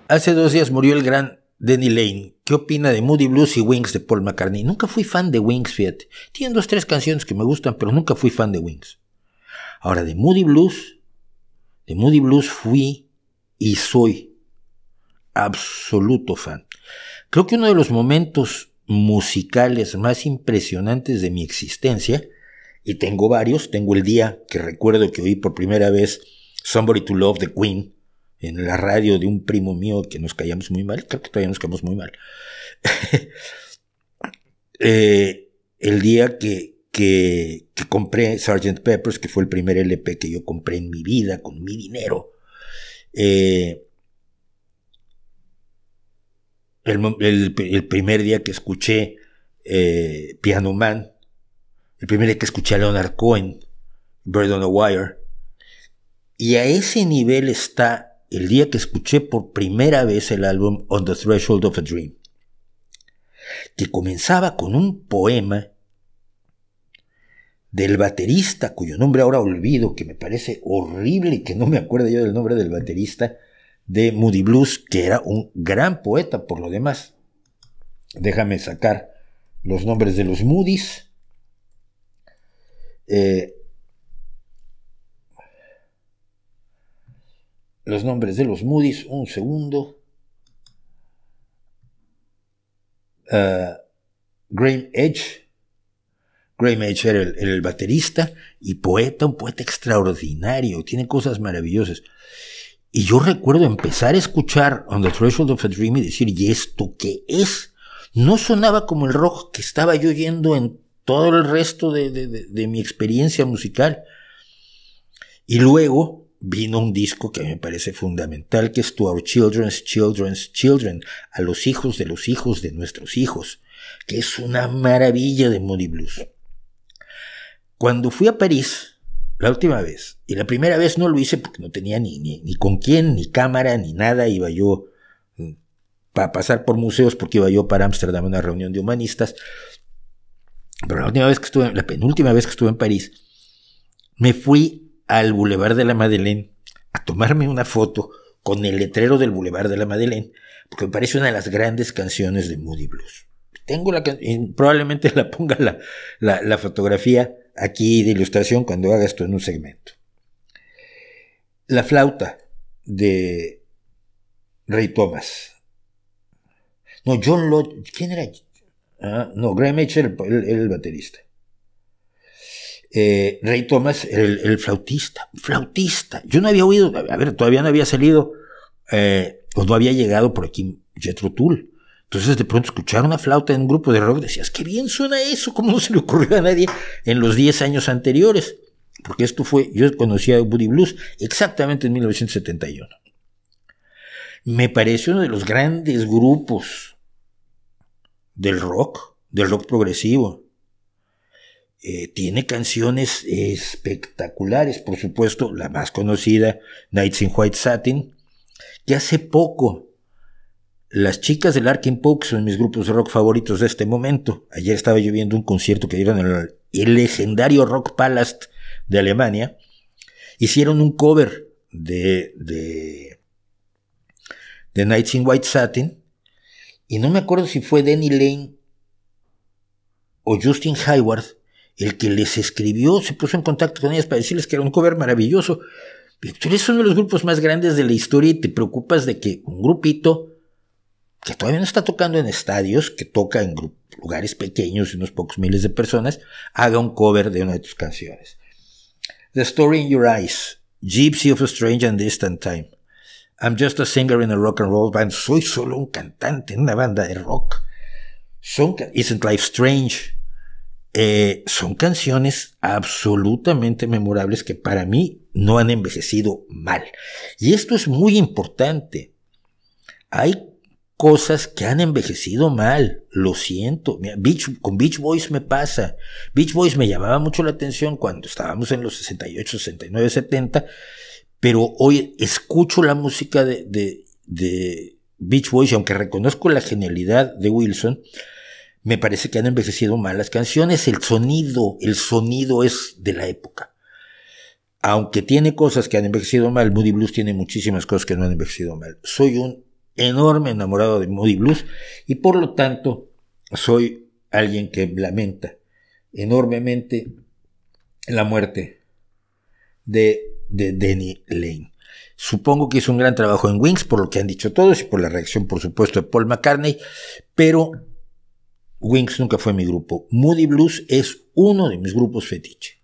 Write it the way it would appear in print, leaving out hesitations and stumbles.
Hace 2 días murió el gran Denny Lane. ¿Qué opina de Moody Blues y Wings de Paul McCartney? Nunca fui fan de Wings, fíjate. Tienen 2, 3 canciones que me gustan, pero nunca fui fan de Wings. Ahora, de Moody Blues fui y soy absoluto fan. Creo que uno de los momentos musicales más impresionantes de mi existencia, y tengo varios, tengo el día que recuerdo que oí por primera vez Somebody to Love de Queen en la radio de un primo mío que nos caíamos muy mal, creo que todavía nos caíamos muy mal. El día que compré Sgt. Pepper's, que fue el primer LP que yo compré en mi vida con mi dinero. El primer día que escuché Piano Man, el primer día que escuché a Leonard Cohen, Bird on a Wire, y a ese nivel está el día que escuché por primera vez el álbum On the Threshold of a Dream, que comenzaba con un poema del baterista, cuyo nombre ahora olvido, que me parece horrible y que no me acuerdo yo del nombre del baterista de Moody Blues, que era un gran poeta por lo demás. Déjame sacar los nombres de los Moodys. Los nombres de los Moodys, un segundo. Graham Edge. Graham Edge era el baterista y poeta, un poeta extraordinario, tiene cosas maravillosas. Y yo recuerdo empezar a escuchar On the Threshold of a Dream y decir, ¿y esto qué es? No sonaba como el rock que estaba yo oyendo en todo el resto de mi experiencia musical. Y luego vino un disco que me parece fundamental, que es To Our Children's Children's Children, a los hijos de nuestros hijos, que es una maravilla de Moody Blues. Cuando fui a París, la última vez, y la primera vez no lo hice porque no tenía ni con quién, ni cámara, ni nada, iba yo para pasar por museos porque iba yo para Ámsterdam a una reunión de humanistas, pero la penúltima vez que estuve en París, me fui al Boulevard de la Madeleine a tomarme una foto con el letrero del Boulevard de la Madeleine, porque me parece una de las grandes canciones de Moody Blues. Tengo probablemente la ponga la fotografía aquí de ilustración cuando haga esto en un segmento. La flauta de Ray Thomas. No, John Lott. ¿Quién era? No, Graham Edge era el baterista. Ray Thomas era el flautista. Yo no había oído, todavía no había salido, o no había llegado por aquí Jethro Tull. Entonces de pronto escuchar una flauta en un grupo de rock, decías, qué bien suena eso, ¿cómo no se le ocurrió a nadie en los 10 años anteriores? Porque yo conocí a Moody Blues exactamente en 1971. Me parece uno de los grandes grupos del rock progresivo. Tiene canciones espectaculares, por supuesto, la más conocida, Nights in White Satin, que hace poco las chicas del Larkin Poe, que son mis grupos de rock favoritos de este momento, ayer estaba yo viendo un concierto que dieron en el legendario Rock Palast de Alemania, hicieron un cover de Nights in White Satin, y no me acuerdo si fue Denny Lane o Justin Hayward el que les escribió, se puso en contacto con ellas para decirles que era un cover maravilloso. Pero tú eres uno de los grupos más grandes de la historia y te preocupas de que un grupito que todavía no está tocando en estadios, que toca en lugares pequeños, unos pocos miles de personas, haga un cover de una de tus canciones. The Story in Your Eyes, Gypsy of a Strange and Distant Time, I'm Just a Singer in a Rock and Roll Band, soy solo un cantante en una banda de rock, Isn't Life Strange, son canciones absolutamente memorables que para mí no han envejecido mal. Y esto es muy importante. Hay cosas que han envejecido mal, lo siento. Con Beach Boys me pasa. Beach Boys me llamaba mucho la atención cuando estábamos en los 68, 69, 70, pero hoy escucho la música de Beach Boys y aunque reconozco la genialidad de Wilson, me parece que han envejecido mal las canciones. El sonido es de la época. Aunque tiene cosas que han envejecido mal, Moody Blues tiene muchísimas cosas que no han envejecido mal. Soy un enorme enamorado de Moody Blues y por lo tanto soy alguien que lamenta enormemente la muerte de Denny Laine. Supongo que hizo un gran trabajo en Wings, por lo que han dicho todos y por la reacción, por supuesto, de Paul McCartney, pero Wings nunca fue mi grupo. Moody Blues es uno de mis grupos fetiche.